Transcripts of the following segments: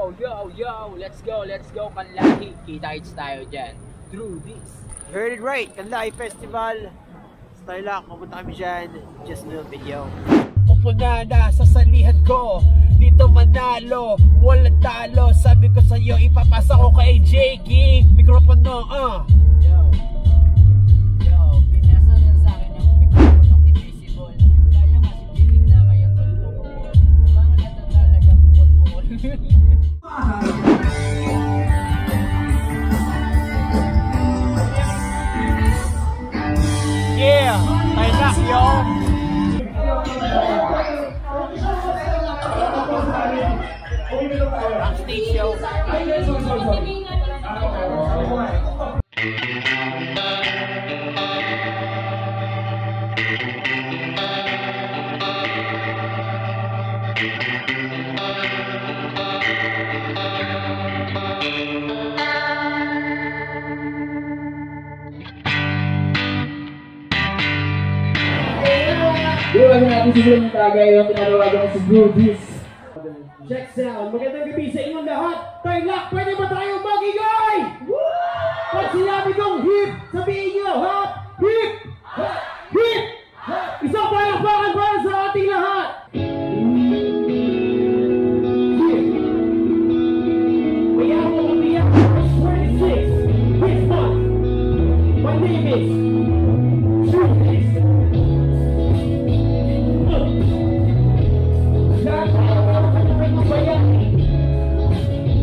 Let's go, Kanlahi. Kita-kits tayo dyan. Through this. Heard it right, Kanlahi Festival. Starlock, pupunta kami dyan. Just a little video. Pupunada sa salihan ko, dito manalo, walang talo. Sabi ko sa'yo, ipapasa ko kay Jakey. Mikropono, Pinasa na sa akin yung mikroponong invisible. Kaya nga si Jimmy na ngayon tulbukol. Nabangalat na talagang bukol-bukol. Yeah, Starlock, yo. Backstage show. Buwan natin siguro ng tagay yung tinalawagan ko si Goodies. Check sound. Magandang gabi sa inyong lahat. Starlock, pwede ba tayo mag-igay? Pag sinabi kong hip, sabihin nyo, hop, hip, hip. Isang palakpakan para sa ating lahat. We are on the March 26 this month. My name is Julius.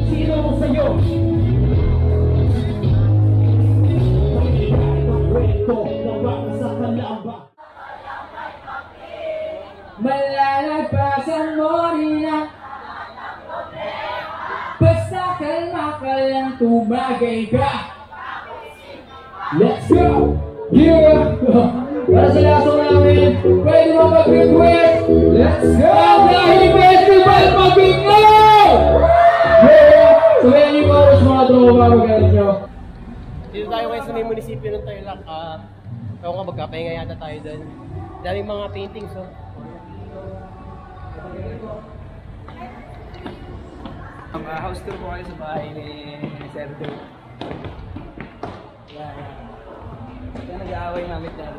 Sino mo sa'yo? Malalagpasan mo rin ang basta kalma ka lang, tumagay ka. Let's go! Yeah! Para sa laso namin, pwede mo mag-request. Let's go! Kanlahi Festival, mag-igay! Yeah! So kaya yung oras mga tropa, magaling nyo. Dito tayo ngayon sa may munisipyo ng Tarlac. Ewan ka, magkapahinga yata tayo doon. Daming mga paintings, oh. House tour po kayo sa bahay ni Sergio. Kaya nag-aaway mamit na.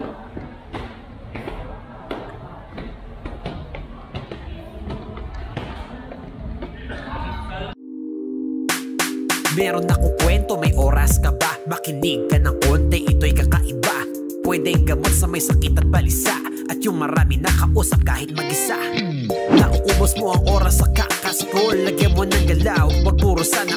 Meron akong kwento, may oras ka ba? Makinig ka ng konti, ito'y kakaiba. Pwedeng gamot sa may sakit at balisa, at yung marami nakausap kahit mag-isa. Nauubos mo ang oras sa kakascroll, lagyan mo ng galaw, wag puro sana